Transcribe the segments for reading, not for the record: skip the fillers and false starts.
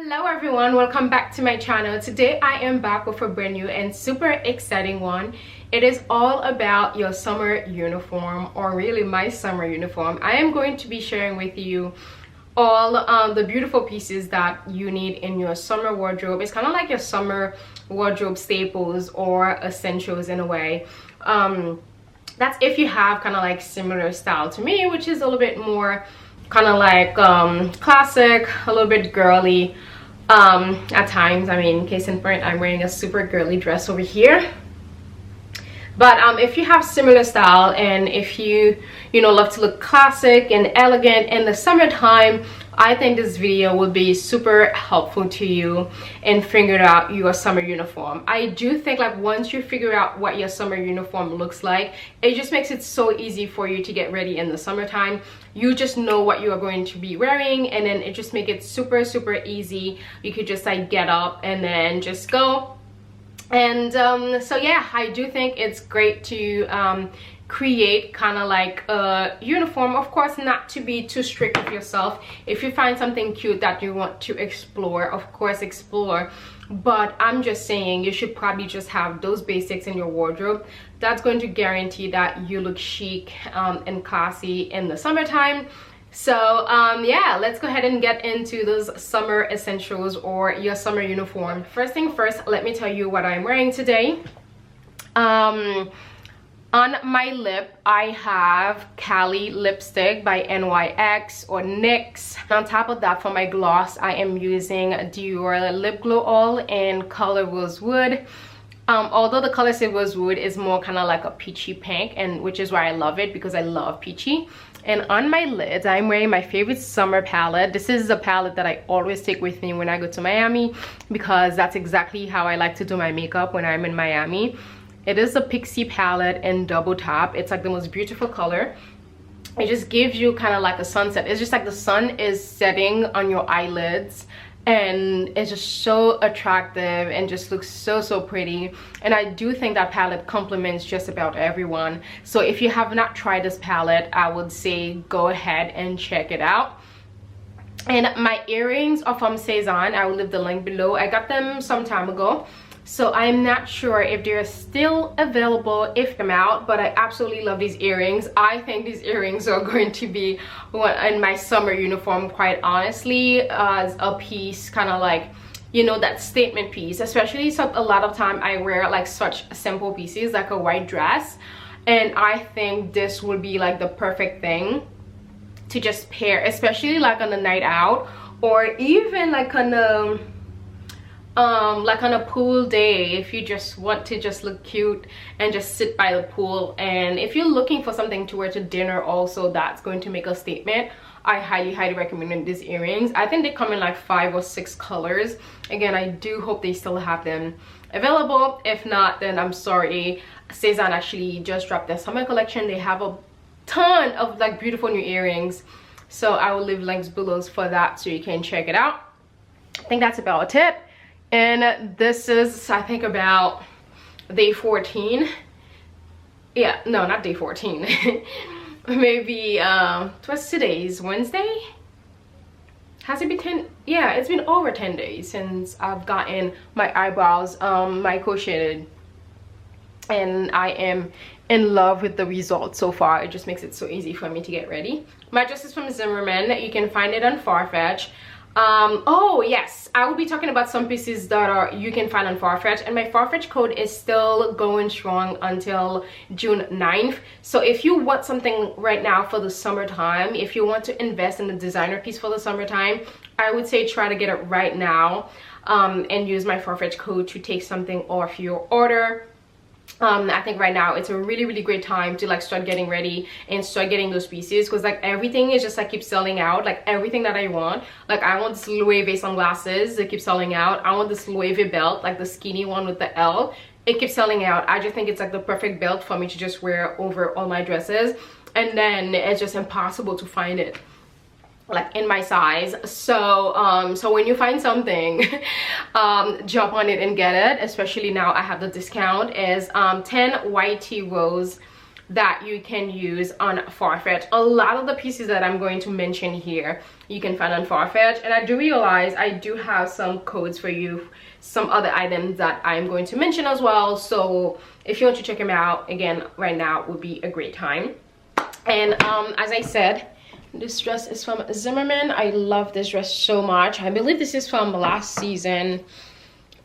Hello everyone, welcome back to my channel. Today I am back with a brand new and super exciting one. It is all about your summer uniform, or really my summer uniform. I am going to be sharing with you all the beautiful pieces that you need in your summer wardrobe. It's kind of like your summer wardrobe staples or essentials in a way. That's if you have kind of like similar style to me, which is a little bit more kind of like classic, a little bit girly at times. I mean, case in point, I'm wearing a super girly dress over here. But if you have similar style and if you love to look classic and elegant in the summertime, I think this video will be super helpful to you in figuring out your summer uniform. I do think like once you figure out what your summer uniform looks like, it just makes it so easy for you to get ready in the summertime. You just know what you are going to be wearing, and then it just makes it super easy. You could just like get up and then just go. And so yeah, I do think it's great to create kind of like a uniform. Of course, not to be too strict with yourself. If you find something cute that you want to explore, of course explore, but I'm just saying you should probably just have those basics in your wardrobe. That's going to guarantee that you look chic and classy in the summertime. So yeah, let's go ahead and get into those summer essentials or your summer uniform. First thing first, let me tell you what I'm wearing today. On my lip, I have Cali lipstick by NYX or NYX. On top of that, for my gloss, I am using Dior Lip Glow All in color Rosewood. Although the color say Rosewood is more kind of like a peachy pink, and which is why I love it, because I love peachy. And on my lids, I'm wearing my favorite summer palette. This is a palette that I always take with me when I go to Miami, because that's exactly how I like to do my makeup when I'm in Miami. It is a Pixie palette in double top. It's like the most beautiful color. It just gives you kind of like a sunset. It's just like the sun is setting on your eyelids, and it's just so attractive and just looks so pretty. And I do think that palette complements just about everyone. So if you have not tried this palette, I would say go ahead and check it out. And my earrings are from Cezanne. I will leave the link below. I got them some time ago, so I'm not sure if they're still available, if they're out, but I absolutely love these earrings. I think these earrings are going to be in my summer uniform, quite honestly, as a piece, kind of like, that statement piece. Especially, so a lot of time I wear like such simple pieces, like a white dress, and I think this would be like the perfect thing to just pair, especially like on a night out, or even like on a pool day, if you just want to just look cute and just sit by the pool. And if you're looking for something to wear to dinner also, that's going to make a statement. I highly recommend these earrings. I think they come in like 5 or 6 colors. Again, I do hope they still have them available. If not, then I'm sorry. Cezanne actually just dropped their summer collection. They have a ton of like beautiful new earrings, so I will leave links below for that so you can check it out. I think that's about it. And this is, I think, about day 14. Yeah, no, not day 14. Maybe what's today's Wednesday? Has it been 10? Yeah, it's been over 10 days since I've gotten my eyebrows micro-shaded, and I am in love with the results so far. It just makes it so easy for me to get ready. My dress is from Zimmerman. You can find it on Farfetch. Oh yes, I will be talking about some pieces that you can find on Farfetch, and my Farfetch code is still going strong until June 9th. So if you want something right now for the summertime, if you want to invest in the designer piece for the summertime, I would say try to get it right now, and use my Farfetch code to take something off your order. I think right now it's a really great time to like start getting ready and start getting those pieces, because like everything is just like keeps selling out. Like everything that I want, like I want this Loewe sunglasses, they keep selling out. I want this Loewe belt, like the skinny one with the L, it keeps selling out. I just think it's like the perfect belt for me to just wear over all my dresses, and then it's just impossible to find it like in my size. So so when you find something, jump on it and get it. Especially now I have the discount is 10 YT Rose that you can use on Farfetch. A lot of the pieces that I'm going to mention here you can find on Farfetch, and I do realize I do have some codes for you, some other items that I'm going to mention as well. So if you want to check them out, again, right now would be a great time. And as I said, this dress is from Zimmermann. I love this dress so much. I believe this is from last season,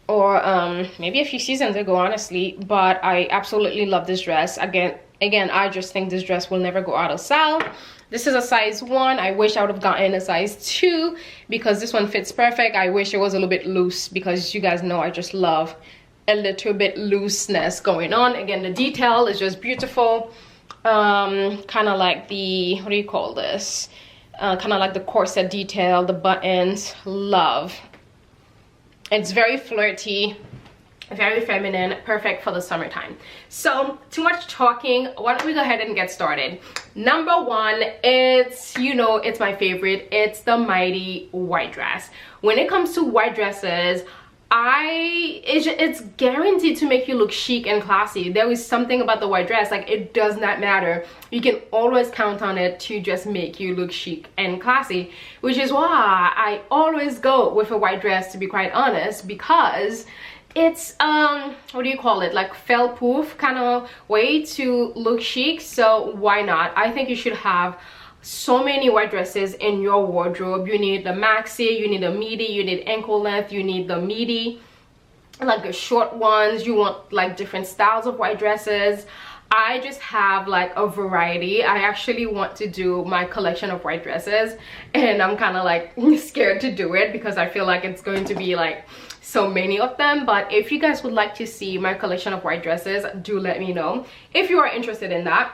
or maybe a few seasons ago, honestly, but I absolutely love this dress. Again, I just think this dress will never go out of style. This is a size 1. I wish I would have gotten a size 2 because this one fits perfect. I wish it was a little bit loose because you guys know I just love a little bit looseness going on. Again, the detail is just beautiful. Kind of like the, what do you call this? Kind of like the corset detail, the buttons, love. It's very flirty, very feminine, perfect for the summertime. So too much talking, why don't we go ahead and get started. Number 1, it's, you know, it's my favorite. It's the Mighty white dress. When it comes to white dresses, it's guaranteed to make you look chic and classy. There is something about the white dress, like, it does not matter. You can always count on it to just make you look chic and classy, which is why I always go with a white dress, to be quite honest, because it's what do you call it, like fell proof kind of way to look chic. So why not? I think you should have so many white dresses in your wardrobe. You need the maxi, you need the midi, you need ankle length, you need the midi, like the short ones. You want like different styles of white dresses. I just have like a variety. I actually want to do my collection of white dresses, and I'm kind of like scared to do it because I feel like it's going to be like so many of them. But if you guys would like to see my collection of white dresses, do let me know if you are interested in that.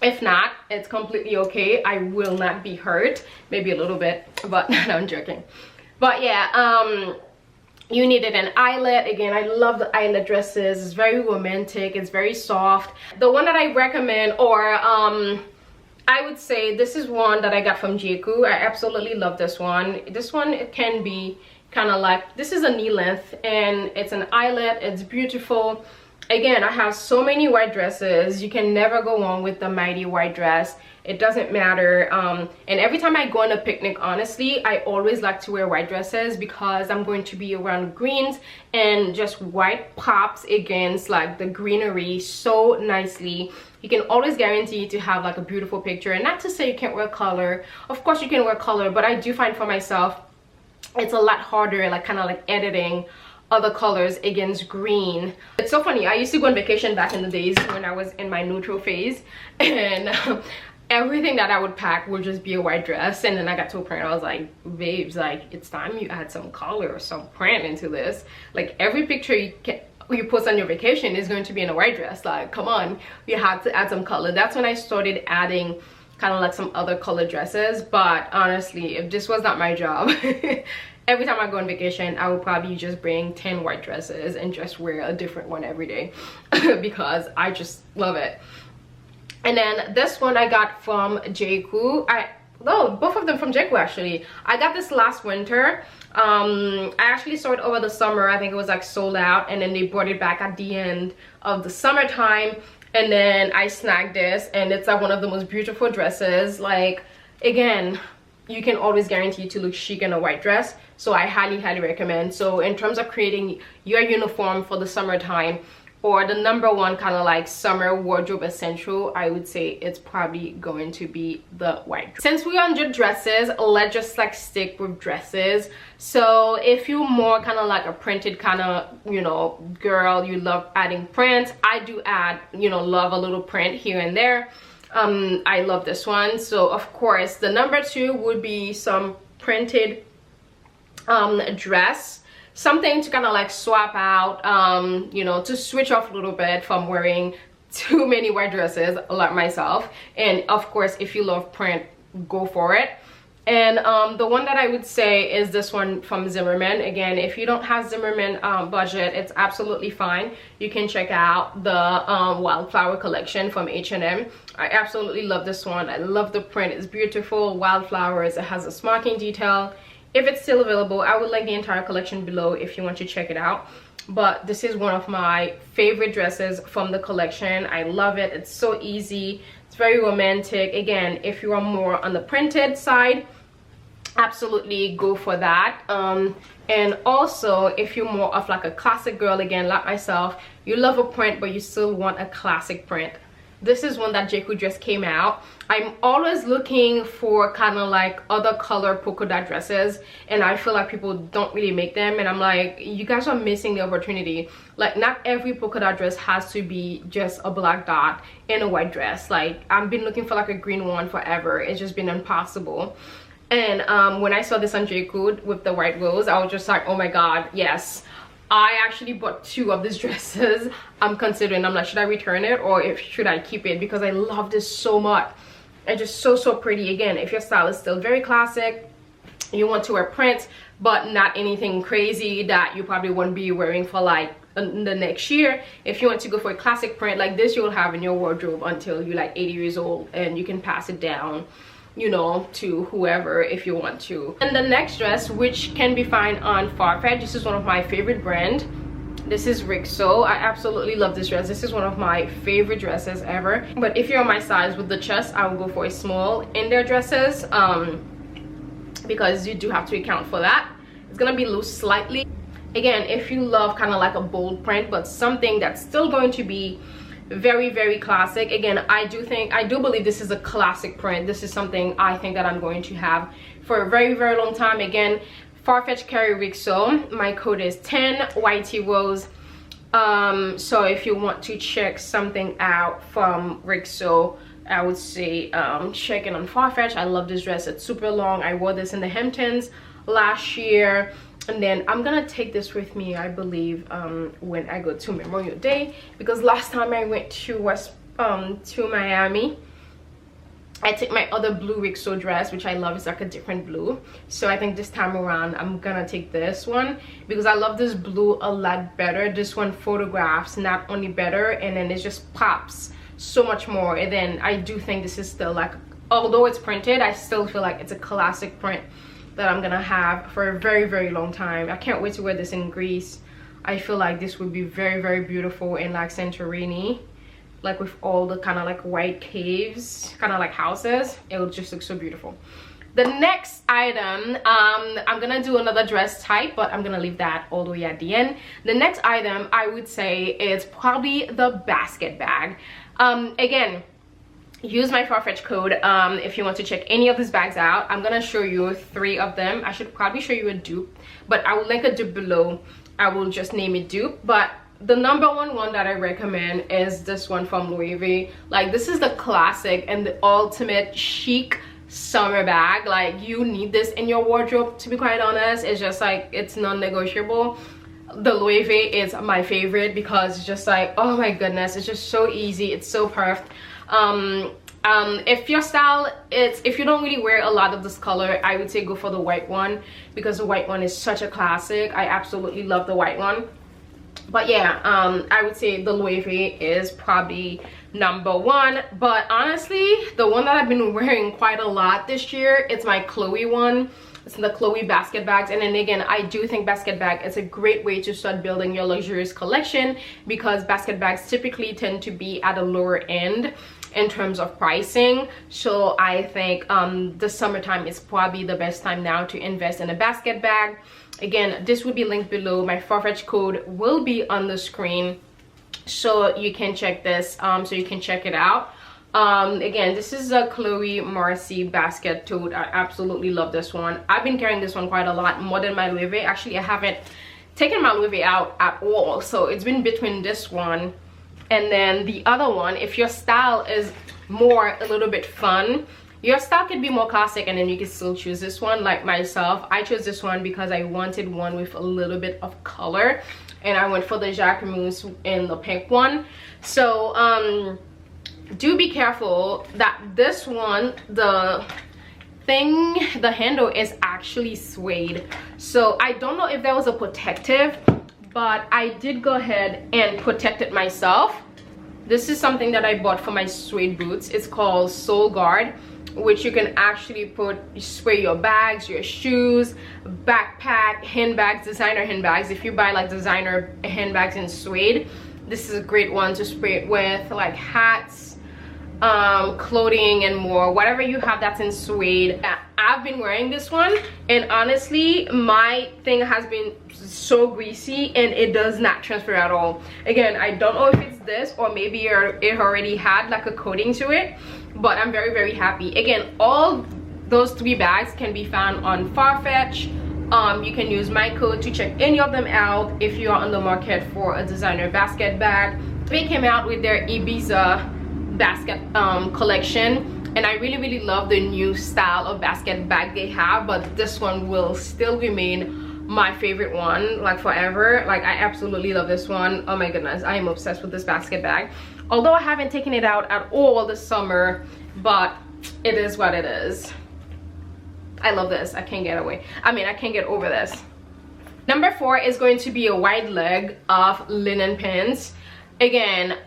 If not, it's completely okay. I will not be hurt. Maybe a little bit, but no, I'm joking. But yeah, you needed an eyelet. Again, I love the eyelet dresses. It's very romantic. It's very soft. The one that I recommend, or I would say this is one that I got from J.Crew. I absolutely love this one. This one, it can be kind of like, this is a knee length and it's an eyelet. It's beautiful. Again, I have so many white dresses. You can never go wrong with the Mighty white dress. It doesn't matter. And every time I go on a picnic, honestly, I always like to wear white dresses because I'm going to be around greens, and just white pops against like the greenery so nicely. You can always guarantee to have like a beautiful picture. And not to say you can't wear color. Of course you can wear color, but I do find for myself it's a lot harder, like kind of like editing other colors against green. It's so funny, I used to go on vacation back in the days when I was in my neutral phase, and everything that I would pack would just be a white dress. And then I got to a point I was like, babes, like, it's time you add some color or some print into this. Like, every picture you post on your vacation is going to be in a white dress. Like, come on, you have to add some color. That's when I started adding kind of like some other color dresses. But honestly, if this was not my job, every time I go on vacation, I would probably just bring 10 white dresses and just wear a different one every day because I just love it. And then this one I got from J.Crew. Both of them from J.Crew actually. I got this last winter. I actually saw it over the summer. I think it was like sold out, and then they brought it back at the end of the summertime. And then I snagged this, and it's like one of the most beautiful dresses. Like, again, you can always guarantee to look chic in a white dress, so I highly recommend. So in terms of creating your uniform for the summertime, or the #1 kind of like summer wardrobe essential, I would say it's probably going to be the white dress. Since we're on dresses, let's just like stick with dresses. So if you're more kind of like a printed kind of, you know, girl, you love adding prints, I do add, you know, love a little print here and there. I love this one. So of course the #2 would be some printed dress, something to kind of like swap out, you know, to switch off a little bit from wearing too many white dresses like myself. And of course, if you love print, go for it. And the one that I would say is this one from Zimmermann. Again, if you don't have Zimmermann budget, it's absolutely fine. You can check out the Wildflower collection from H&M. I absolutely love this one. I love the print. It's beautiful. Wildflowers. It has a smocking detail. if it's still available. I would link the entire collection below if you want to check it out. But this is one of my favorite dresses from the collection. I love it. It's so easy. It's very romantic. Again, if you are more on the printed side, absolutely go for that. And also if you're more of like a classic girl, again like myself, you love a print but you still want a classic print, this is one that J.Crew just came out. I'm always looking for kind of like other color polka dot dresses, and I feel like people don't really make them, and I'm like, you guys are missing the opportunity. Like, not every polka dot dress has to be just a black dot and a white dress. Like, I've been looking for like a green one forever. It's just been impossible. And when I saw this on J.Crew with the white rose, I was just like, oh my god, yes. I actually bought 2 of these dresses. I'm considering, I'm like, should I return it or should I keep it, because I love this so much. It's just so pretty. Again, if your style is still very classic, you want to wear prints but not anything crazy that you probably won't be wearing for like the next year. If you want to go for a classic print like this, you'll have in your wardrobe until you're like 80 years old, and you can pass it down, you know, to whoever if you want to. And the next dress, which can be found on Farfetch, this is one of my favorite brand. This is Xoxo. I absolutely love this dress. This is one of my favorite dresses ever. But if you're on my size with the chest, I will go for a small in their dresses, because you do have to account for that. It's gonna be loose slightly. Again, if you love kind of like a bold print but something that's still going to be very classic. Again, I do believe this is a classic print. This is something I think that I'm going to have for a very long time. Again, Farfetch carry Xoxo. My code is 10YT Rose. So if you want to check something out from Xoxo, I would say check it on Farfetch. I love this dress. It's super long. I wore this in the Hamptons last year. And then I'm gonna take this with me, I believe, when I go to Memorial Day, because last time I went to Miami, I took my other blue Xoxo dress, which I love. It's like a different blue. So I think this time around I'm gonna take this one because I love this blue a lot better. This one photographs not only better, and then it just pops so much more. And then I do think this is still like, although it's printed, I still feel like it's a classic print that I'm gonna have for a very long time. I can't wait to wear this in Greece. I feel like this would be very beautiful in like Santorini, like with all the kind of like white caves, kind of like houses. It will just look so beautiful. The next item, I'm gonna do another dress type, but I'm gonna leave that all the way at the end. The next item I would say is probably the basket bag. Again, use my Farfetch code if you want to check any of these bags out. I'm gonna show you 3 of them. I should probably show you a dupe, but I will link a dupe below. I will just name it dupe. But the #1 one that I recommend is this one from Louis V. Like, this is the classic and the ultimate chic summer bag. Like, you need this in your wardrobe, to be quite honest. It's just like, it's non-negotiable. The Louis V is my favorite because it's just like, oh my goodness, it's just so easy. It's so perfect. If your style is, if you don't really wear a lot of this color, I would say go for the white one, because the white one is such a classic. I absolutely love the white one. But yeah, I would say the Louis V is probably #1. But honestly, the one that I've been wearing quite a lot this year, it's my Chloe one. It's the Chloe basket bags. And then again, I do think basket bag is a great way to start building your luxurious collection, because basket bags typically tend to be at a lower end in terms of pricing. So I think the summertime is probably the best time now to invest in a basket bag. Again, this will be linked below. My Farfetch code will be on the screen, so you can check this, so you can check it out. Again, this is a Chloe Marcy basket tote. I absolutely love this one. I've been carrying this one quite a lot, more than my Louis V. Actually, I haven't taken my Louis V out at all, so it's been between this one and then the other one. If your style is more a little bit fun, your style could be more classic, and then you can still choose this one. Like myself, I chose this one because I wanted one with a little bit of color, and I went for the Jacquemus in the pink one. So do be careful that this one, the handle is actually suede. So I don't know if that was a protective, but I did go ahead and protect it myself. This is something that I bought for my suede boots. It's called Soul Guard. which you can actually spray your bags, your shoes, backpack, handbags, designer handbags. If you buy like designer handbags in suede, this is a great one to spray it with, like hats, clothing and more, whatever you have that's in suede. I've been wearing this one, and honestly my thing has been so greasy and it does not transfer at all. Again, I don't know if it's this or maybe it already had like a coating to it, but I'm very, very happy. Again, all those 3 bags can be found on Farfetch. You can use my code to check any of them out if you are on the market for a designer basket bag. They came out with their Ibiza basket collection, and I really, really love the new style of basket bag they have, but this one will still remain my favorite one, like forever. Like, I absolutely love this one. Oh my goodness, I am obsessed with this basket bag, although I haven't taken it out at all this summer, but it is what it is. I love this. I can't get away. I mean, I can't get over this. Number 4 is going to be a wide leg of linen pants. Again,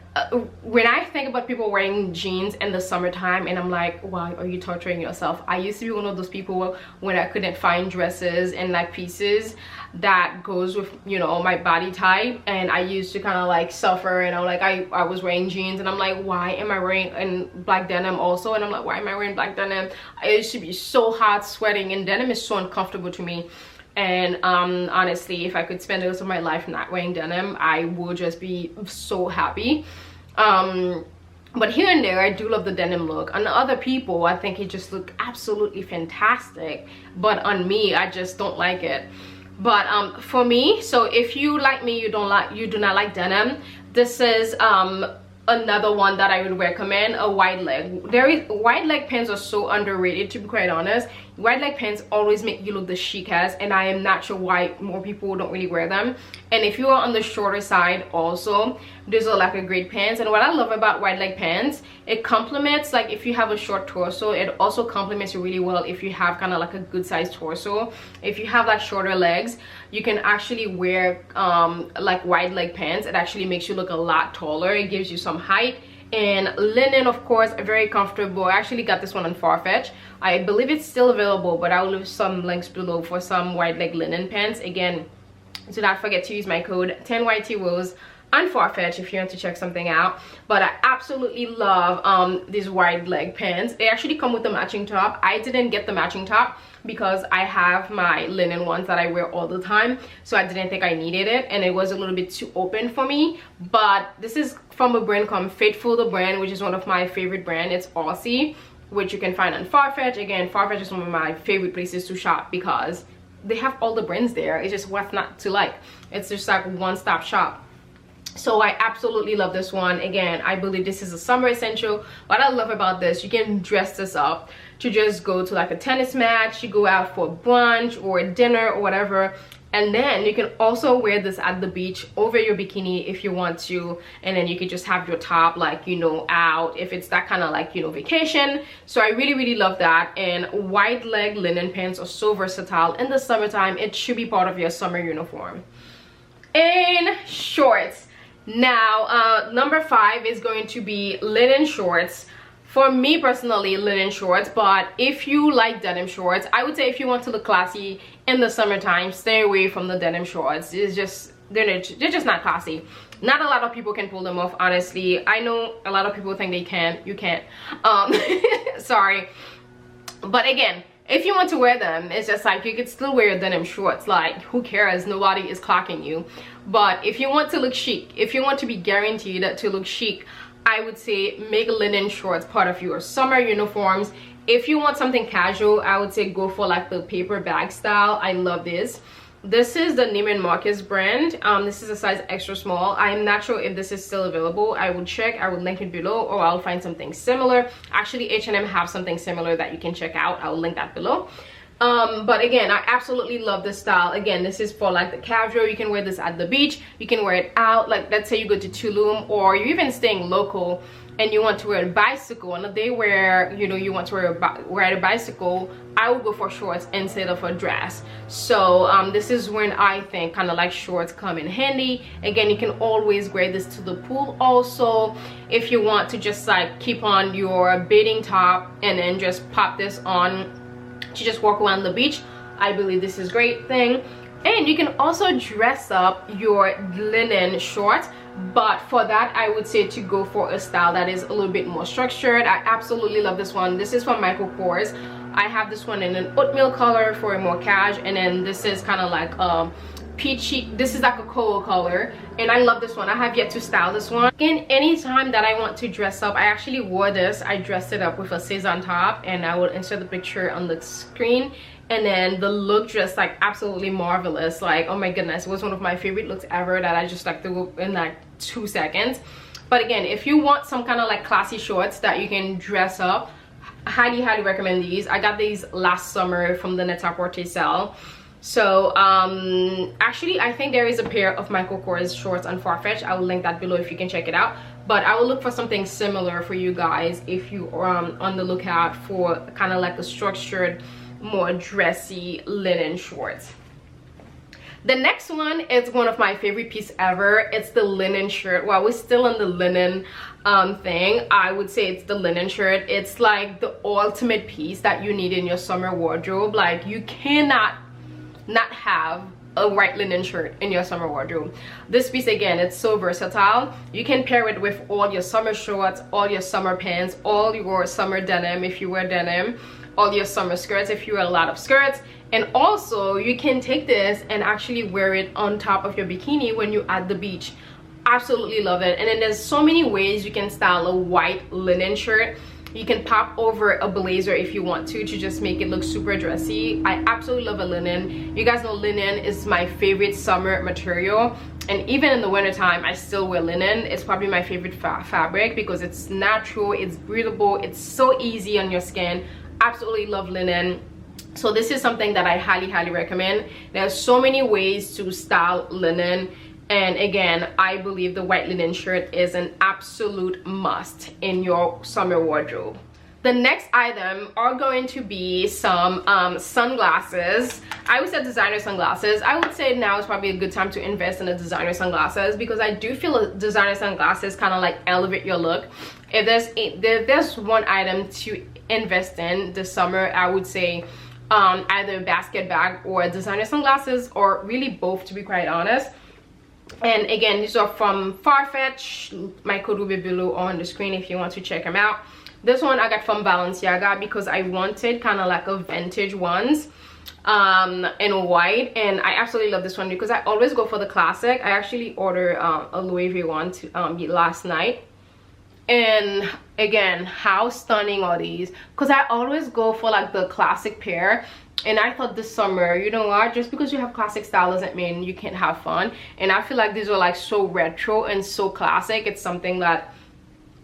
when I think about people wearing jeans in the summertime, and I'm like, why are you torturing yourself? I used to be one of those people when I couldn't find dresses and like pieces that goes with, you know, my body type, and I used to kind of like suffer, and I'm like, I was wearing jeans and I'm like, why am I wearing black denim also? And I'm like, why am I wearing black denim? I used to be so hot sweating, and denim is so uncomfortable to me. And honestly, if I could spend the rest of my life not wearing denim, I would just be so happy. But here and there, I do love the denim look. On other people, I think it just look absolutely fantastic, but on me, I just don't like it. But for me, so if you like me, you do not like denim, this is another one that I would recommend, a wide leg. Wide leg pants are so underrated, to be quite honest. Wide leg pants always make you look the chicest, and I am not sure why more people don't really wear them. And if you are on the shorter side also, these are like a great pants. And what I love about wide leg pants, it complements, like if you have a short torso, it also complements you really well if you have kind of like a good sized torso. If you have like shorter legs, you can actually wear like wide leg pants. It actually makes you look a lot taller. It gives you some height. And linen, of course, very comfortable. I actually got this one on Farfetch. I believe it's still available, but I'll leave some links below for some wide leg linen pants. Again, do not forget to use my code 10YT Rose on Farfetch if you want to check something out. But I absolutely love these wide leg pants. They actually come with the matching top. I didn't get the matching top because I have my linen ones that I wear all the time, so I didn't think I needed it, and it was a little bit too open for me. But this is from a brand called Faithful, the brand, which is one of my favorite brands. It's Aussie, which you can find on Farfetch. Again, Farfetch is one of my favorite places to shop because they have all the brands there. It's just what's not to like. It's just like one-stop shop. So I absolutely love this one. Again, I believe this is a summer essential. What I love about this, you can dress this up to just go to like a tennis match, you go out for brunch or dinner or whatever, and then you can also wear this at the beach over your bikini if you want to, and then you can just have your top, like, you know, out if it's that kind of like, you know, vacation. So I really, really love that. And wide leg linen pants are so versatile in the summertime. It should be part of your summer uniform. And shorts. Now, number 5 is going to be linen shorts. For me personally, linen shorts, but if you like denim shorts, I would say if you want to look classy in the summertime, stay away from the denim shorts. It's just, they're just not classy. Not a lot of people can pull them off, honestly. I know a lot of people think they can. You can't. Sorry. But again, if you want to wear them, it's just like you could still wear denim shorts. Like, who cares? Nobody is clocking you. But if you want to look chic, if you want to be guaranteed to look chic, I would say make linen shorts part of your summer uniforms. If you want something casual, I would say go for like the paper bag style. I love this. This is the Neiman Marcus brand. This is a size extra small. I'm not sure if this is still available. I will check. I will link it below, or I'll find something similar. Actually, H&M have something similar that you can check out. I'll link that below. But again, I absolutely love this style. Again, this is for like the casual. You can wear this at the beach, you can wear it out, like let's say you go to Tulum or you're even staying local and you want to ride a bicycle on a day where you know you want to ride a bicycle, I would go for shorts instead of a dress. So this is when I think kind of like shorts come in handy. Again, you can always wear this to the pool also if you want to just like keep on your bathing top and then just pop this on to just walk around the beach. I believe this is a great thing. And you can also dress up your linen shorts, but for that I would say to go for a style that is a little bit more structured. I absolutely love this one. This is from Michael Kors. I have this one in an oatmeal color for a more cash, and then this is kind of like peachy, this is like a cocoa color, and I love this one. I have yet to style this one. Again, anytime that I want to dress up, I actually wore this. I dressed it up with a Cezanne top, and I will insert the picture on the screen. And then the look just like absolutely marvelous. Like, oh my goodness, it was one of my favorite looks ever that I just like threw in like 2 seconds. But again, if you want some kind of like classy shorts that you can dress up, highly recommend these. I got these last summer from the Net-a-Porter sale. So actually I think there is a pair of Michael Kors shorts on Farfetch. I will link that below if you can check it out. But I will look for something similar for you guys if you are on the lookout for kind of like a structured, more dressy linen shorts. The next one is one of my favorite pieces ever. It's the linen shirt. While we're still in the linen thing, I would say it's the linen shirt. It's like the ultimate piece that you need in your summer wardrobe. Like, you cannot not have a white linen shirt in your summer wardrobe. This piece, again, it's so versatile. You can pair it with all your summer shorts, all your summer pants, all your summer denim if you wear denim, all your summer skirts if you wear a lot of skirts. And also you can take this and actually wear it on top of your bikini when you're at the beach. Absolutely love it. And then there's so many ways you can style a white linen shirt. You can pop over a blazer if you want to just make it look super dressy. I absolutely love a linen. You guys know linen is my favorite summer material, and even in the wintertime I still wear linen. It's probably my favorite fabric because it's natural, it's breathable, it's so easy on your skin. Absolutely love linen. So this is something that I highly recommend. There's so many ways to style linen, and again, I believe the white linen shirt is an absolute must in your summer wardrobe. The next item are going to be some sunglasses. I would say designer sunglasses. I would say now is probably a good time to invest in the designer sunglasses because I do feel designer sunglasses kind of like elevate your look. If there's one item to invest in this summer, I would say either a basket bag or designer sunglasses, or really both, to be quite honest. And again, these are from Farfetch. My code will be below on the screen if you want to check them out. This one I got from Balenciaga because I wanted kind of like a vintage ones in white, and I absolutely love this one because I always go for the classic. I actually ordered a Louis V one to last night, and again, how stunning are these? Because I always go for like the classic pair. And I thought this summer, you know what, just because you have classic style doesn't mean you can't have fun. And I feel like these are like so retro and so classic. It's something that,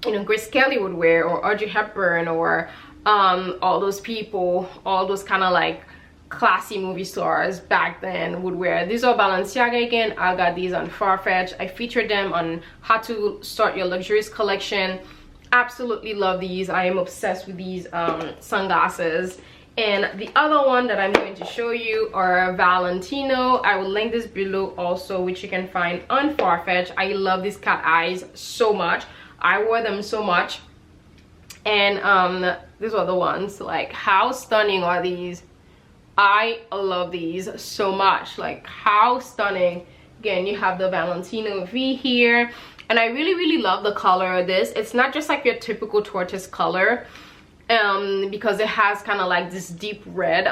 you know, Grace Kelly would wear, or Audrey Hepburn, or all those people, all those kind of like classy movie stars back then would wear. These are Balenciaga again. I got these on Farfetch. I featured them on How to Start Your Luxurious collection. Absolutely love these. I am obsessed with these sunglasses. And the other one that I'm going to show you are Valentino. I will link this below also, which you can find on Farfetch. I love these cat eyes so much. I wore them so much. And these are the ones. Like, how stunning are these? I love these so much. Like, how stunning. Again, you have the Valentino V here. And I really love the color of this. It's not just like your typical tortoise color. Because it has kind of like this deep red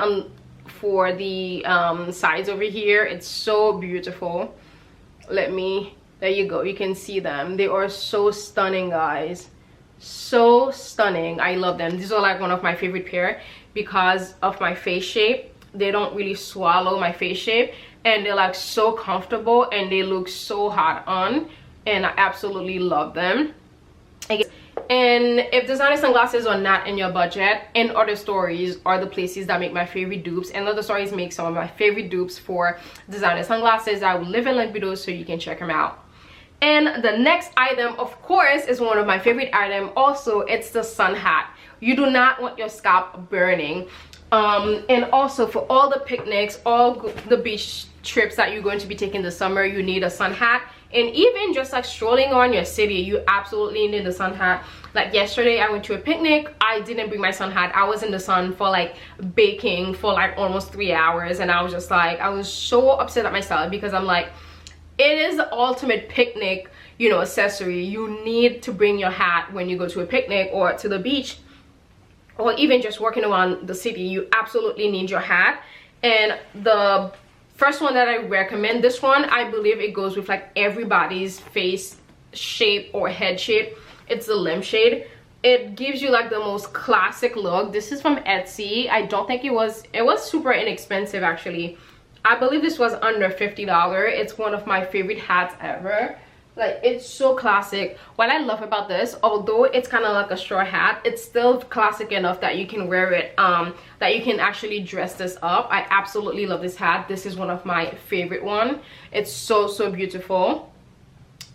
for the sides over here. It's so beautiful. There you go, you can see them. They are so stunning, guys, so stunning. I love them. These are like one of my favorite pair because of my face shape. They don't really swallow my face shape, and they're like so comfortable, and they look so hot on, and I absolutely love them. And if designer sunglasses are not in your budget, and Other Stories are the places that make my favorite dupes, and Other Stories make some of my favorite dupes for designer sunglasses. I will leave a link below so you can check them out. And the next item, of course, is one of my favorite items also. It's the sun hat. You do not want your scalp burning. And also for all the picnics, all the beach trips that you're going to be taking this summer, you need a sun hat. And even just like strolling around your city, you absolutely need a sun hat. Like yesterday I went to a picnic, I didn't bring my sun hat. I was in the sun for like baking for like almost 3 hours, and I was just like, I was so upset at myself because I'm like, it is the ultimate picnic, you know, accessory. You need to bring your hat when you go to a picnic or to the beach, or even just walking around the city. You absolutely need your hat. And the first one that I recommend, this one, I believe it goes with like everybody's face shape or head shape. It's the lampshade. It gives you like the most classic look. This is from Etsy. I don't think it was super inexpensive actually. I believe this was under $50. It's one of my favorite hats ever. Like, it's so classic. What I love about this, although it's kind of like a straw hat, it's still classic enough that you can wear it, that you can actually dress this up. I absolutely love this hat. This is one of my favorite one. It's so beautiful.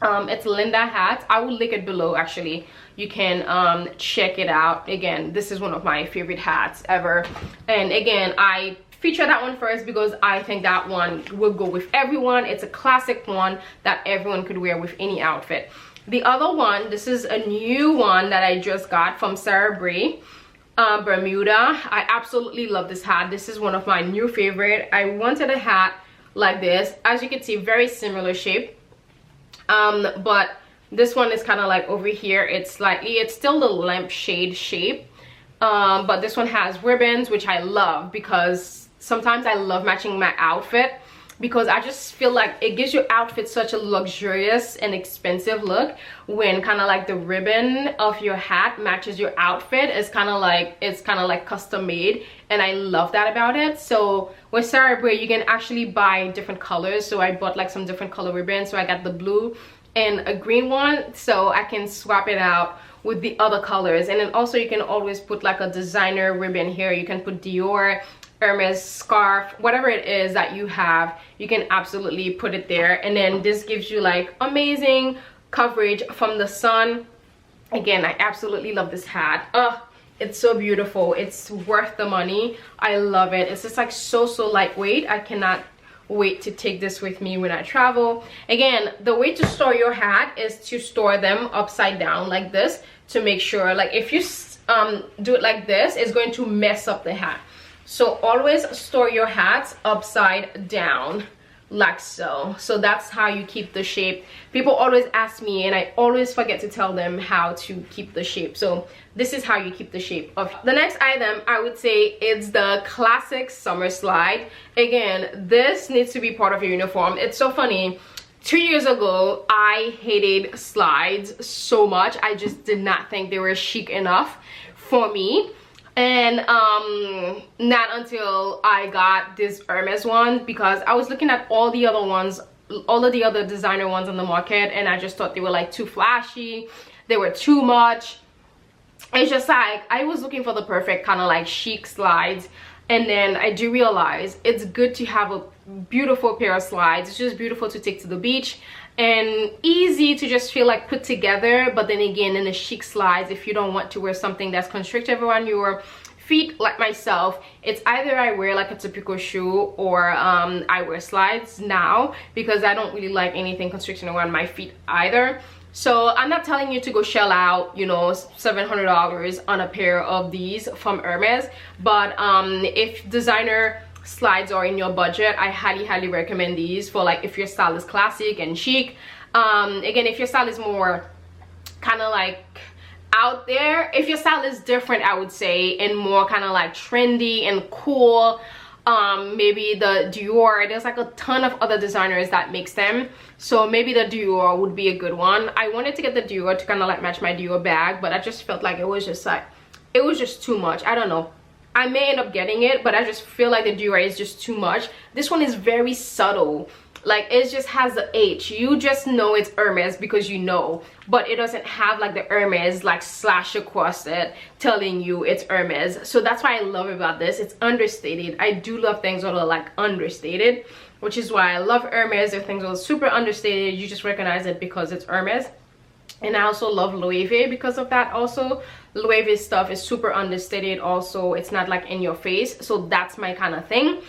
It's Linda hat. I will link it below actually. You can check it out. Again, this is one of my favorite hats ever. And again, I feature that one first because I think that one will go with everyone. It's a classic one that everyone could wear with any outfit. The other one, this is a new one that I just got from Sarah Bray, Bermuda. I absolutely love this hat. This is one of my new favorite. I wanted a hat like this. As you can see, very similar shape, but this one is kind of like over here. It's still the lampshade shape, but this one has ribbons, which I love because sometimes I love matching my outfit, because I just feel like it gives your outfit such a luxurious and expensive look when kind of like the ribbon of your hat matches your outfit. It's kind of like custom made, and I love that about it. So with Sarah Bray, you can actually buy different colors. So I bought like some different color ribbons. So I got the blue and a green one, so I can swap it out with the other colors. And then also you can always put like a designer ribbon here. You can put Dior, Hermes, scarf, whatever it is that you have, you can absolutely put it there. And then this gives you like amazing coverage from the sun. Again, I absolutely love this hat. It's so beautiful. It's worth the money. I love it. It's just like so lightweight. I cannot wait to take this with me when I travel. Again, the way to store your hat is to store them upside down like this, to make sure, like if you do it like this, it's going to mess up the hat. So always store your hats upside down like so. So that's how you keep the shape. People always ask me, and I always forget to tell them how to keep the shape. So this is how you keep the shape of the next item. I would say it's the classic summer slide. Again, this needs to be part of your uniform. It's so funny. 2 years ago, I hated slides so much. I just did not think they were chic enough for me. And not until I got this Hermes one, because I was looking at all the other ones, all of the other designer ones on the market, and I just thought they were like too flashy, they were too much. It's just like I was looking for the perfect kind of like chic slides, and then I do realize it's good to have a beautiful pair of slides. It's just beautiful to take to the beach and easy to just feel like put together. But then again, in the chic slides, if you don't want to wear something that's constrictive around your feet like myself, it's either I wear like a typical shoe or I wear slides now, because I don't really like anything constricting around my feet either. So I'm not telling you to go shell out, you know, $700 on a pair of these from Hermes, but if designer slides are in your budget, I highly recommend these for like if your style is classic and chic. Again, if your style is more kind of like out there, if your style is different, I would say, and more kind of like trendy and cool, maybe the Dior, there's like a ton of other designers that makes them, so maybe the Dior would be a good one. I wanted to get the Dior to kind of like match my Dior bag, but I just felt like it was just too much. I don't know, I may end up getting it, but I just feel like the Dior is just too much. This one is very subtle, like it just has the H. You just know it's Hermes because you know, but it doesn't have like the Hermes like slash across it telling you it's Hermes. So that's why I love about this. It's understated. I do love things that are like understated. which is why I love Hermes. If things are super understated, you just recognize it because it's Hermes. And I also love Loewe because of that. Also, Loewe stuff is super understated. Also, it's not like in your face, so that's my kind of thing.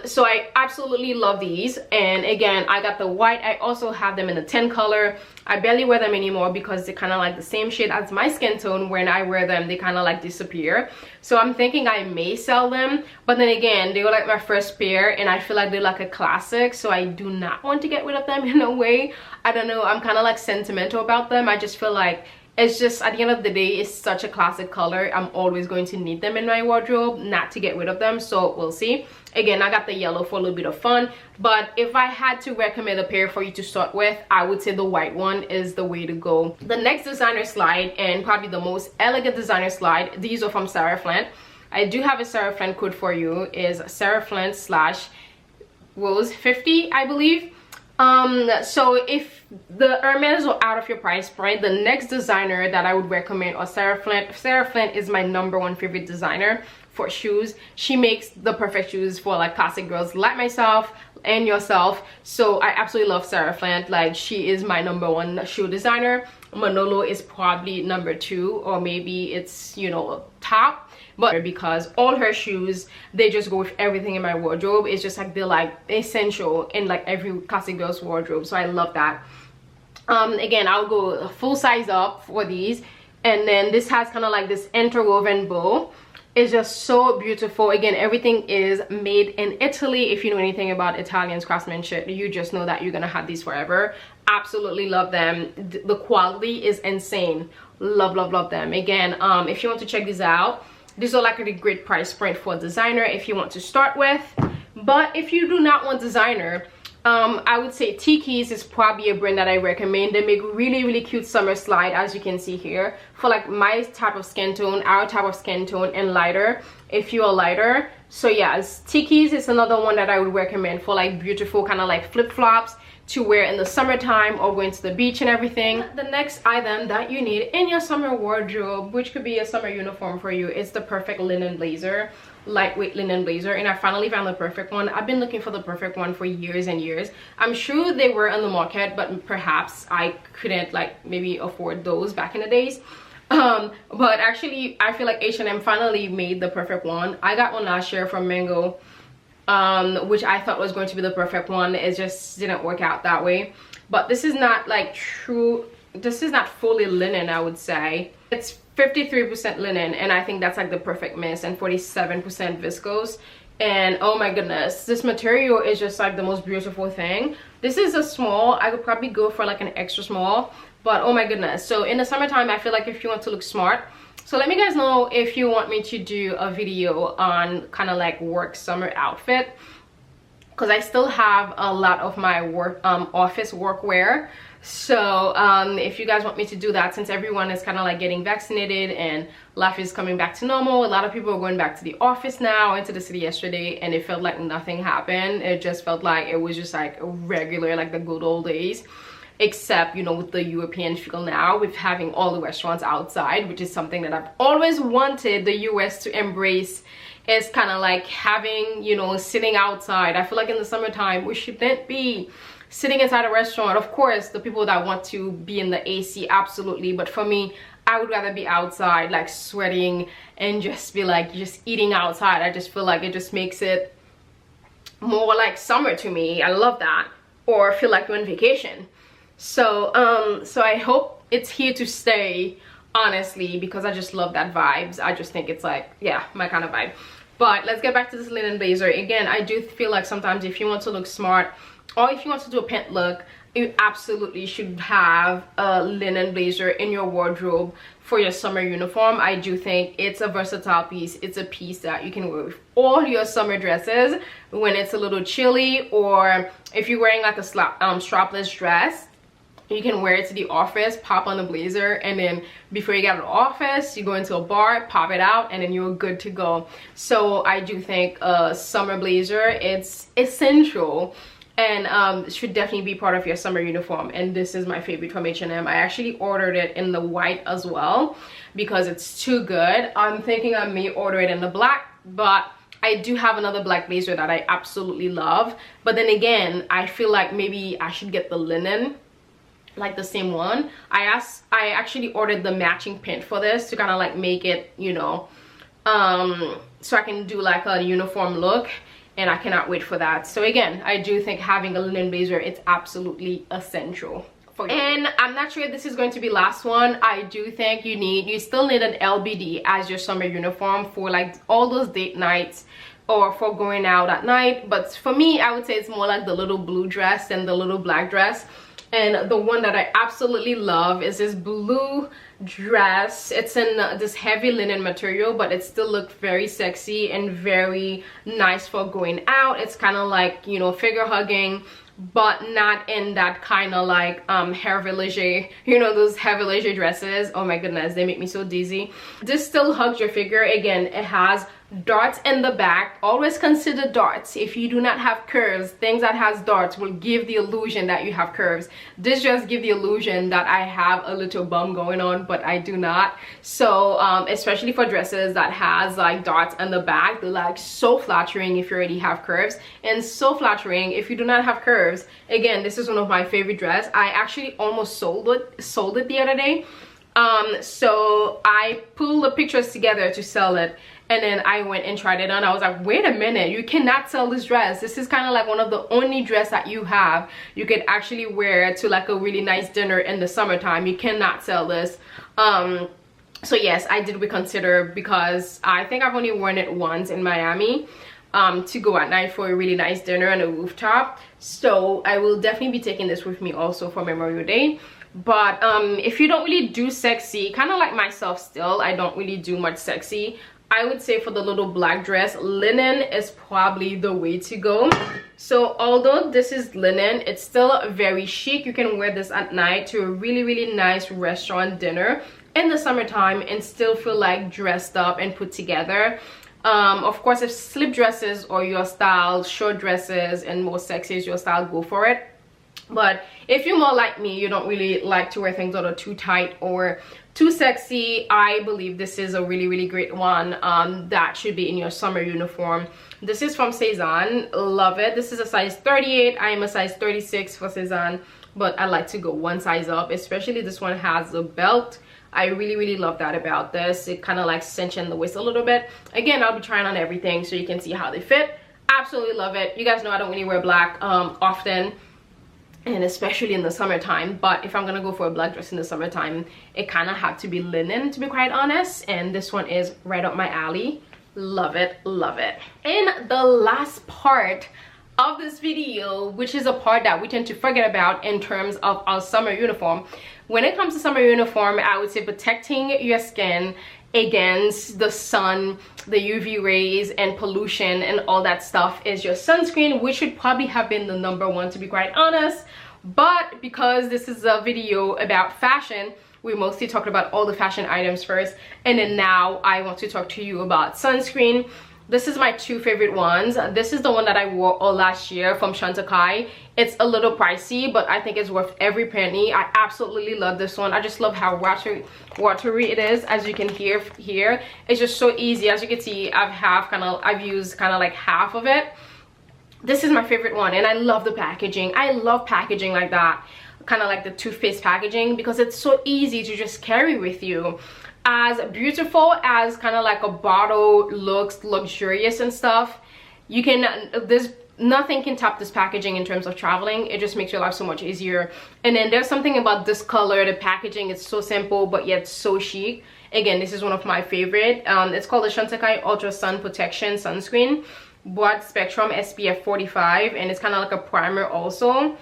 So I absolutely love these. And again, I got the white. I also have them in a 10 color. I barely wear them anymore because they're kind of like the same shade as my skin tone. When I wear them, they kind of like disappear. So I'm thinking I may sell them, but then again, they were like my first pair and I feel like they're like a classic, so I do not want to get rid of them in a way. I don't know, I'm kind of like sentimental about them. I just feel like it's just, at the end of the day, it's such a classic color. I'm always going to need them in my wardrobe, not to get rid of them, so we'll see. Again, I got the yellow for a little bit of fun, but if I had to recommend a pair for you to start with, I would say the white one is the way to go. The next designer slide, and probably the most elegant designer slide, these are from Sarah Flint. I do have a Sarah Flint code for you, is Sarah Flint / Rose 50, I believe. So if the Hermes are out of your price point, the next designer that I would recommend are Sarah Flint. Sarah Flint is my #1 favorite designer for shoes. She makes the perfect shoes for like classic girls like myself and yourself. So I absolutely love Sarah Flint. Like, she is my #1 shoe designer. Manolo is probably #2, or maybe it's, you know, top. But because all her shoes, they just go with everything in my wardrobe. It's just like they're like essential in like every classic girl's wardrobe, so I love that. Again, I'll go full size up for these. And then this has kind of like this interwoven bow. It's just so beautiful. Again, everything is made in Italy. If you know anything about Italian craftsmanship, you just know that you're gonna have these forever. Absolutely love them. The quality is insane. Love, love, love them. Again, if you want to check these out, these are like a great price point for a designer if you want to start with. But if you do not want designer, I would say Tiki's is probably a brand that I recommend. They make really, really cute summer slide, as you can see here, for like my type of skin tone, our type of skin tone, and lighter if you are lighter. So yes, Tiki's is another one that I would recommend for like beautiful kind of like flip-flops to wear in the summertime or going to the beach and everything. The next item that you need in your summer wardrobe, which could be a summer uniform for you, is the perfect linen blazer, lightweight linen blazer. And I finally found the perfect one. I've been looking for the perfect one for years and years. I'm sure they were on the market, but perhaps I couldn't like maybe afford those back in the days. But actually I feel like H&M finally made the perfect one. I got one last year from Mango, which I thought was going to be the perfect one. It just didn't work out that way. But this is not like true, this is not fully linen, I would say. It's 53% linen, and I think that's like the perfect mix, and 47% viscose. And oh my goodness, this material is just like the most beautiful thing. This is a small. I could probably go for like an extra small, but oh my goodness. So in the summertime, I feel like if you want to look smart, so let me guys know if you want me to do a video on kind of like work summer outfit, because I still have a lot of my work office workwear. So if you guys want me to do that, since everyone is kind of like getting vaccinated and life is coming back to normal, a lot of people are going back to the office now. I went to the city yesterday and it felt like nothing happened. It just felt like it was just like regular, like the good old days. Except, you know, with the European feel now, with having all the restaurants outside, which is something that I've always wanted the US to embrace. Is kind of like having, you know, sitting outside. I feel like in the summertime we shouldn't be sitting inside a restaurant. Of course, the people that want to be in the AC, absolutely, but for me, I would rather be outside, like sweating and just be like just eating outside. I just feel like it just makes it more like summer to me. I love that. Or feel like you're on vacation. So so I hope it's here to stay, honestly, because I just love that vibes. I just think it's like, yeah, my kind of vibe. But let's get back to this linen blazer. Again, I do feel like sometimes if you want to look smart, or if you want to do a pant look, you absolutely should have a linen blazer in your wardrobe for your summer uniform. I do think it's a versatile piece. It's a piece that you can wear with all your summer dresses when it's a little chilly, or if you're wearing like a strapless dress, you can wear it to the office, pop on the blazer, and then before you get out of the office, you go into a bar, pop it out, and then you're good to go. So I do think a summer blazer, it's essential, and should definitely be part of your summer uniform. And this is my favorite from H&M. I actually ordered it in the white as well because it's too good. I'm thinking I may order it in the black, but I do have another black blazer that I absolutely love, but then again, I feel like maybe I should get the linen, like the same one. I actually ordered the matching print for this to kind of like make it, you know, so I can do like a uniform look, and I cannot wait for that. So again, I do think having a linen blazer, it's absolutely essential. And I'm not sure if this is going to be last one. I do think you still need an LBD as your summer uniform for like all those date nights or for going out at night. But for me, I would say it's more like the little blue dress and the little black dress. And the one that I absolutely love is this blue dress. It's in this heavy linen material, but it still looks very sexy and very nice for going out. It's kind of like, you know, figure hugging, but not in that kind of like hair village, you know, those hair village dresses. Oh my goodness, they make me so dizzy. This still hugs your figure. Again, it has darts in the back. Always consider darts. If you do not have curves, things that has darts will give the illusion that you have curves. This just give the illusion that I have a little bum going on, but I do not. So especially for dresses that has like darts in the back, they're like so flattering if you already have curves, and so flattering if you do not have curves. Again, this is one of my favorite dress. I actually almost sold it the other day. So I pulled the pictures together to sell it, and then I went and tried it on. I was like, wait a minute, you cannot sell this dress. This is kind of like one of the only dress that you have you could actually wear to like a really nice dinner in the summertime. You cannot sell this. So yes, I did reconsider, because I think I've only worn it once in Miami to go at night for a really nice dinner on a rooftop. So I will definitely be taking this with me also for Memorial Day. But if you don't really do sexy, kind of like myself still, I don't really do much sexy, I would say for the little black dress, linen is probably the way to go. So although this is linen, it's still very chic. You can wear this at night to a really nice restaurant dinner in the summertime and still feel like dressed up and put together. Of course, if slip dresses or your style, short dresses and more sexy is your style, go for it. But if you're more like me, you don't really like to wear things that are too tight or too sexy, I believe this is a really great one that should be in your summer uniform. This is from Cezanne. Love it. This is a size 38. I am a size 36 for Cezanne, but I like to go one size up. Especially this one has a belt. I really love that about this. It kind of like cinch in the waist a little bit. Again, I'll be trying on everything so you can see how they fit. Absolutely love it. You guys know I don't really wear black often, and especially in the summertime, but if I'm gonna go for a black dress in the summertime, it kind of had to be linen, to be quite honest, and this one is right up my alley. Love it, love it. And the last part of this video, which is a part that we tend to forget about in terms of our summer uniform. When it comes to summer uniform, I would say protecting your skin against the sun, the UV rays and pollution and all that stuff is your sunscreen, which should probably have been the #1, to be quite honest. But because this is a video about fashion, we mostly talked about all the fashion items first, and then now I want to talk to you about sunscreen. This is my 2 favorite ones. This is the one that I wore all last year from Chantecaille. It's a little pricey, but I think it's worth every penny. I absolutely love this one. I just love how watery it is. As you can hear here, it's just so easy. As you can see, I've used kind of like half of it. This is my favorite one, and I love the packaging. I love packaging like that, kind of like the toothpaste packaging, because it's so easy to just carry with you. As beautiful as kind of like a bottle looks luxurious and stuff, you can, nothing can top this packaging in terms of traveling. It just makes your life so much easier. And then there's something about this color, the packaging, it's so simple but yet so chic. Again, this is one of my favorite. It's called the Chantecaille Ultra Sun Protection Sunscreen, broad spectrum, SPF 45, and it's kind of like a primer also.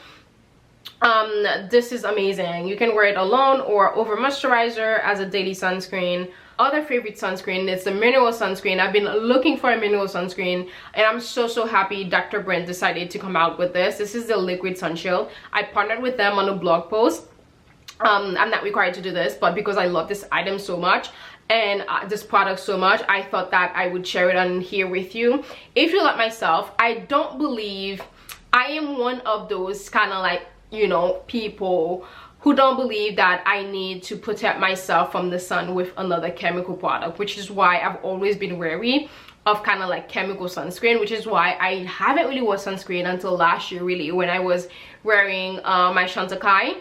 This is amazing. You can wear it alone or over moisturizer as a daily sunscreen. Other favorite sunscreen is the mineral sunscreen. I've been looking for a mineral sunscreen, and I'm so happy Dr. Brent decided to come out with this. This is the liquid sun shield. I partnered with them on a blog post. I'm not required to do this, but because I love this item so much and this product so much, I thought that I would share it on here with you. If you're like myself, I don't believe, I am one of those kind of like, you know, people who don't believe that I need to protect myself from the sun with another chemical product, which is why I've always been wary of kind of like chemical sunscreen, which is why I haven't really worn sunscreen until last year, really, when I was wearing my Shantakai.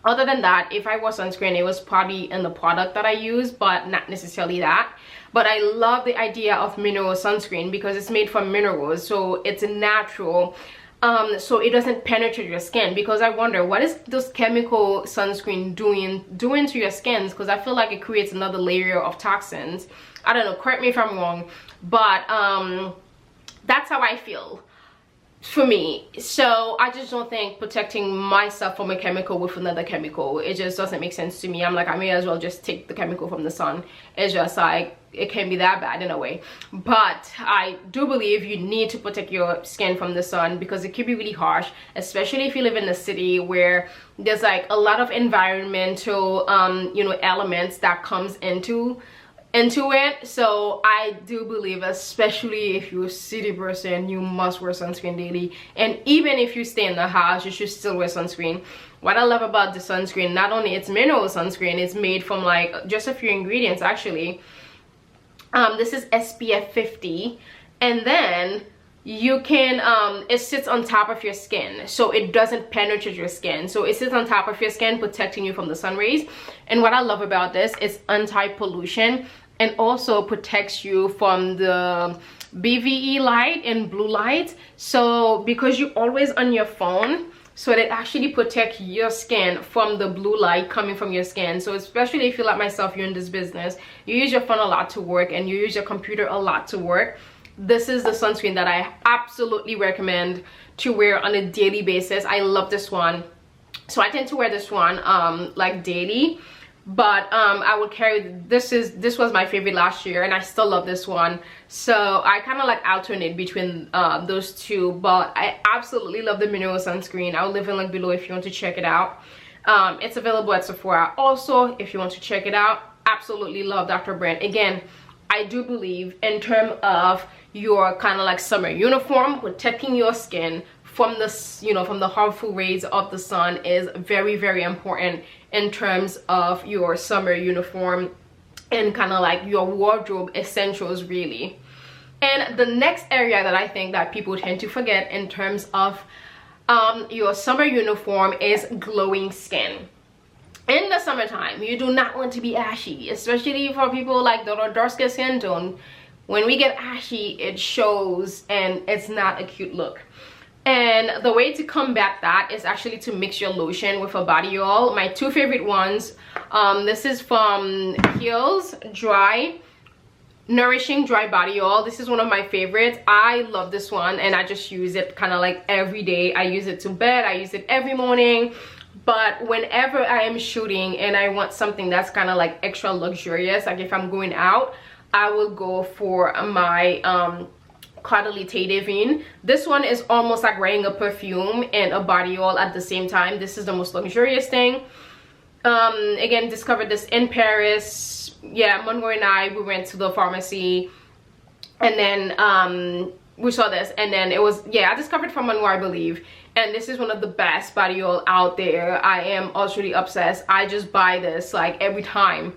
Other than that, if I wore sunscreen, it was probably in the product that I use, but not necessarily that. But I love the idea of mineral sunscreen because it's made from minerals, so it's natural. So it doesn't penetrate your skin, because I wonder what is this chemical sunscreen doing to your skins, because I feel like it creates another layer of toxins. I don't know, correct me if I'm wrong, but that's how I feel for me. So I just don't think protecting myself from a chemical with another chemical, it just doesn't make sense to me. I'm like, I may as well just take the chemical from the sun. It's just like, it can be that bad in a way. But I do believe you need to protect your skin from the sun, because it can be really harsh, especially if you live in a city where there's like a lot of environmental you know, elements that comes into it. So I do believe, especially if you're a city person, you must wear sunscreen daily. And even if you stay in the house, you should still wear sunscreen. What I love about the sunscreen, not only it's mineral sunscreen, it's made from like just a few ingredients actually. This is SPF 50, and then you can it sits on top of your skin, so it doesn't penetrate your skin. So it sits on top of your skin, protecting you from the sun rays. And what I love about this is anti-pollution, and also protects you from the BVE light and blue light. So because you're always on your phone, so it actually protects your skin from the blue light coming from your skin. So especially if you're like myself, you're in this business, you use your phone a lot to work, and you use your computer a lot to work, this is the sunscreen that I absolutely recommend to wear on a daily basis. I love this one. So I tend to wear this one like daily, but I would carry this was my favorite last year, and I still love this one. So I kind of like alternate between those two, but I absolutely love the mineral sunscreen. I'll leave a link below if you want to check it out. It's available at Sephora also if you want to check it out. Absolutely love Dr. Brand. Again, I do believe in terms of your kind of like summer uniform, protecting your skin from the, you know, from the harmful rays of the sun is very, very important in terms of your summer uniform and kind of like your wardrobe essentials, really. And the next area that I think that people tend to forget in terms of your summer uniform is glowing skin. In the summertime, you do not want to be ashy, especially for people like the darker skin tone. When we get ashy, it shows, and it's not a cute look. And the way to combat that is actually to mix your lotion with a body oil. My two favorite ones, this is from Kiehl's Nourishing Dry Body Oil. This is one of my favorites. I love this one, and I just use it kind of like every day. I use it to bed, I use it every morning. But whenever I am shooting and I want something that's kind of like extra luxurious, like if I'm going out, I will go for my Quality Divine. This one is almost like wearing a perfume and a body oil at the same time. This is the most luxurious thing. Again, discovered this in Paris. Yeah, Monroe and I, we went to the pharmacy, and then we saw this, and then it was, yeah, I discovered from Monroe, I believe. And this is one of the best body oil out there. I am absolutely obsessed. I just buy this like every time.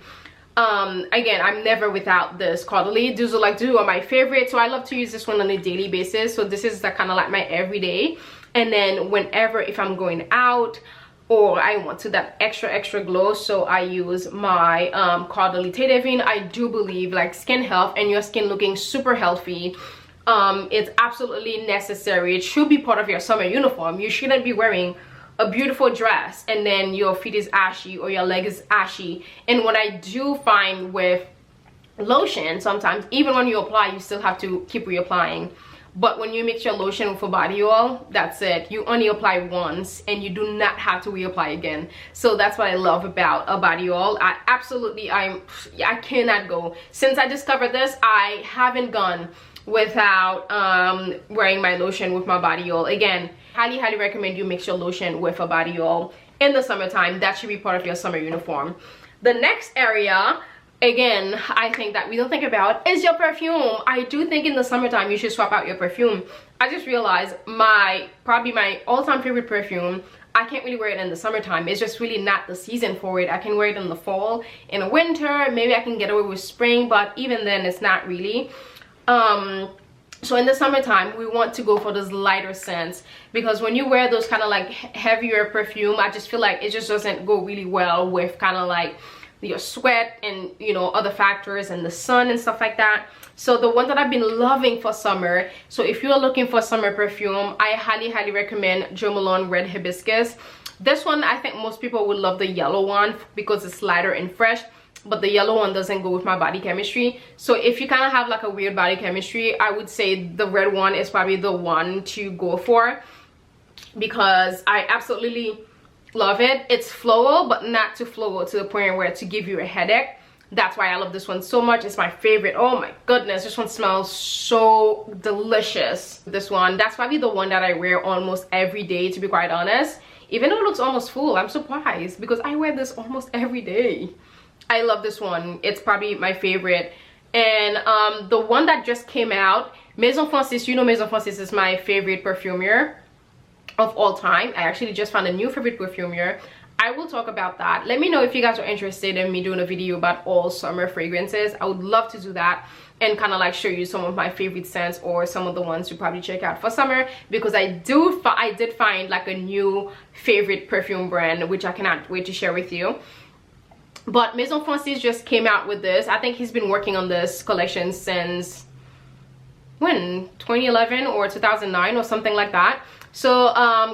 Again, I'm never without this Quality. These are like two of my favorites, so I love to use this one on a daily basis. So this is kind of like my everyday. And then whenever, if I'm going out or I want to that extra glow, so I use my Quality Divine. I do believe like skin health and your skin looking super healthy, it's absolutely necessary. It should be part of your summer uniform. You shouldn't be wearing a beautiful dress and then your feet is ashy or your leg is ashy. And what I do find with lotion, sometimes even when you apply, you still have to keep reapplying. But when you mix your lotion with a body oil, that's it. You only apply once and you do not have to reapply again. So that's what I love about a body oil. I cannot go. Since I discovered this, I haven't gone without wearing my lotion with my body oil. Again, highly recommend you mix your lotion with a body oil in the summertime. That should be part of your summer uniform. The next area, again, I think that we don't think about is your perfume. I do think in the summertime you should swap out your perfume. I just realized probably my all-time favorite perfume, I can't really wear it in the summertime. It's just really not the season for it. I can wear it in the fall, in the winter, maybe I can get away with spring, but even then it's not really. So in the summertime, we want to go for those lighter scents, because when you wear those kind of like heavier perfume, I just feel like it just doesn't go really well with kind of like your sweat and, you know, other factors and the sun and stuff like that. So the one that I've been loving for summer, so if you're looking for summer perfume, I highly recommend Jo Malone Red Hibiscus. This one, I think most people would love the yellow one because it's lighter and fresh, but the yellow one doesn't go with my body chemistry. So if you kind of have like a weird body chemistry, I would say the red one is probably the one to go for, because I absolutely love it. It's floral, but not too floral to the point where to give you a headache. That's why I love this one so much. It's my favorite. Oh my goodness, this one smells so delicious. This one, that's probably the one that I wear almost every day, to be quite honest. Even though it looks almost full, I'm surprised because I wear this almost every day. I love this one. It's probably my favorite. And the one that just came out, Maison Francis, you know Maison Francis is my favorite perfumer of all time. I actually just found a new favorite perfumer. I will talk about that. Let me know if you guys are interested in me doing a video about all summer fragrances. I would love to do that and kind of like show you some of my favorite scents or some of the ones to probably check out for summer, because I did find like a new favorite perfume brand which I cannot wait to share with you. But Maison Francis just came out with this. I think he's been working on this collection since when, 2011 or 2009 or something like that. So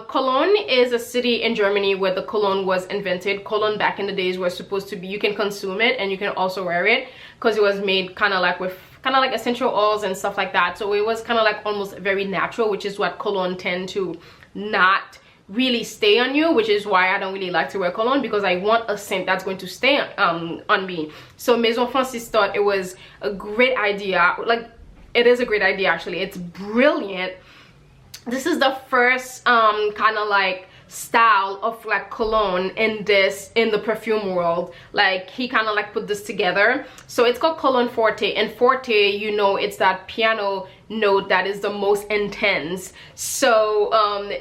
Cologne is a city in Germany where the cologne was invented. Cologne back in the days was supposed to be, you can consume it and you can also wear it, because it was made kind of like with kind of like essential oils and stuff like that. So it was kind of like almost very natural, which is what cologne tend to not really stay on you, which is why I don't really like to wear cologne, because I want a scent that's going to stay on me. So Maison Francis thought it was a great idea. Like, it is a great idea actually. It's brilliant. This is the first kind of like style of like cologne in the perfume world. Like, he kind of like put this together. So it's called Cologne Forte, and Forte, you know, it's that piano note that is the most intense. So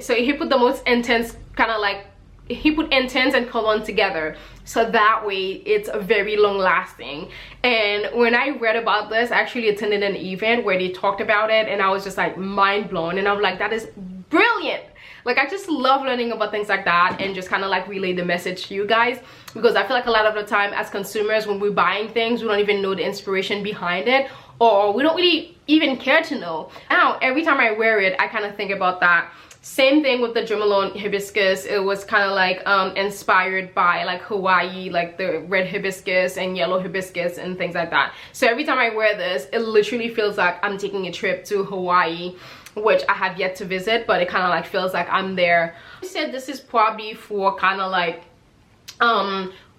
so he put the most intense kind of like, he put intense and cologne together, so that way it's very long lasting. And when I read about this, I actually attended an event where they talked about it, and I was just like mind blown, and I'm like, that is brilliant. Like, I just love learning about things like that and just kind of like relay the message to you guys, because I feel like a lot of the time as consumers, when we're buying things, we don't even know the inspiration behind it, or we don't really even care to know. Now every time I wear it, I kind of think about that. Same thing with the Jo Malone Hibiscus. It was kind of like inspired by like Hawaii, like the red hibiscus and yellow hibiscus and things like that. So every time I wear this, it literally feels like I'm taking a trip to Hawaii, which I have yet to visit, but it kind of like feels like I'm there. I said this is probably for kind of like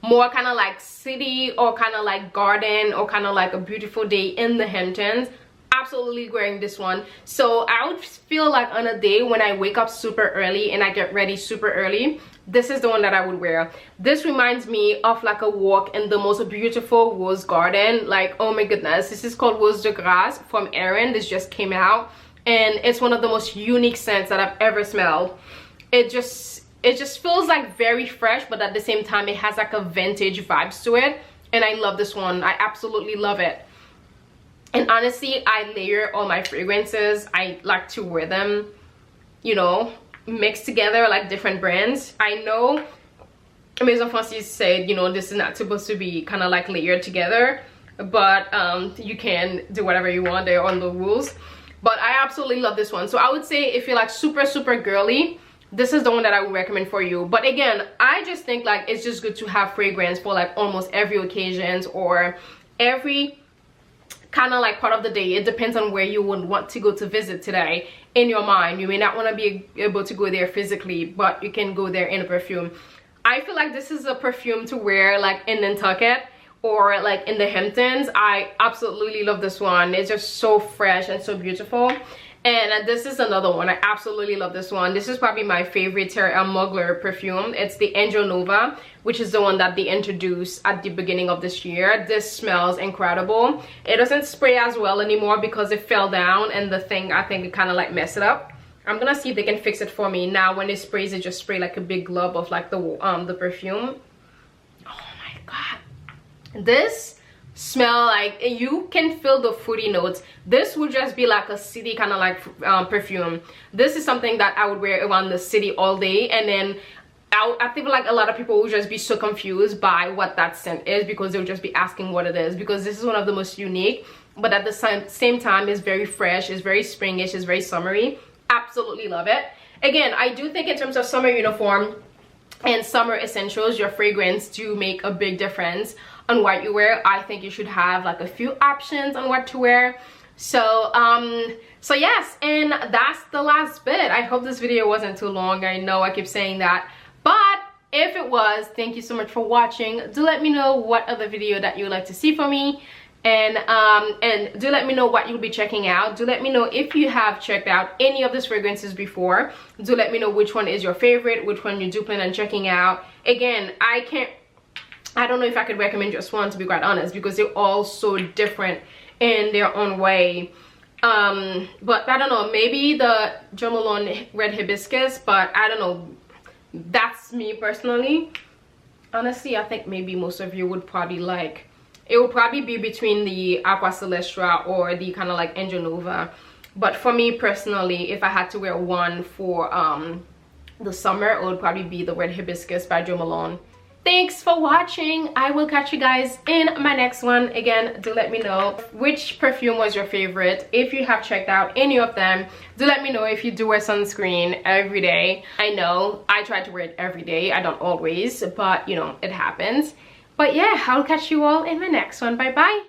more kind of like city or kind of like garden or kind of like a beautiful day in the Hamptons. Absolutely wearing this one. So I would feel like on a day when I wake up super early and I get ready super early, this is the one that I would wear. This reminds me of like a walk in the most beautiful rose garden. Like, oh my goodness, this is called Rose de Grace from Erin. This just came out, and it's one of the most unique scents that I've ever smelled. It just feels like very fresh, but at the same time it has like a vintage vibes to it, and I love this one. I absolutely love it. And honestly, I layer all my fragrances. I like to wear them, you know, mixed together like different brands. I know Maison Francis said, you know, this is not supposed to be kind of like layered together, but you can do whatever you want. They're on the rules. But I absolutely love this one. So I would say if you're like super girly, this is the one that I would recommend for you. But again, I just think like it's just good to have fragrance for like almost every occasions or every kind of like part of the day. It depends on where you would want to go to visit today in your mind. You may not want to be able to go there physically, but you can go there in a perfume. I feel like this is a perfume to wear like in Nantucket or like in the Hamptons. I absolutely love this one. It's just so fresh and so beautiful. And this is another one. I absolutely love this one. This is probably my favorite Terra Mugler perfume. It's the Angel Nova, which is the one that they introduced at the beginning of this year. This smells incredible. It doesn't spray as well anymore because it fell down, and the thing, I think it kind of like messed it up. I'm gonna see if they can fix it for me. Now when it sprays, it just spray like a big glob of like the perfume. Oh my god. This smell like, you can feel the fruity notes. This would just be like a city kind of like perfume. This is something that I would wear around the city all day, and then I feel like a lot of people would just be so confused by what that scent is, because they'll just be asking what it is, because this is one of the most unique, but at the same time it's very fresh, it's very springish, it's very summery. Absolutely love it. Again, I do think in terms of summer uniform and summer essentials, your fragrance do make a big difference on what you wear. I think you should have like a few options on what to wear. So so yes, and that's the last bit. I hope this video wasn't too long. I know I keep saying that, but if it was, thank you so much for watching. Do let me know what other video that you would like to see from me, and do let me know what you'll be checking out. Do let me know if you have checked out any of these fragrances before. Do let me know which one is your favorite, which one you do plan on checking out. Again, I don't know if I could recommend just one, to be quite honest, because they're all so different in their own way. But I don't know, maybe the Jo Malone Red Hibiscus, but I don't know, that's me personally. Honestly, I think maybe most of you would probably like, it would probably be between the Aqua Celestra or the kind of like Angel Nova. But for me personally, if I had to wear one for the summer, it would probably be the Red Hibiscus by Jo Malone. Thanks for watching. I will catch you guys in my next one. Again, do let me know which perfume was your favorite. If you have checked out any of them, do let me know if you do wear sunscreen every day. I know I try to wear it every day. I don't always, but you know, it happens. But yeah, I'll catch you all in my next one. Bye bye.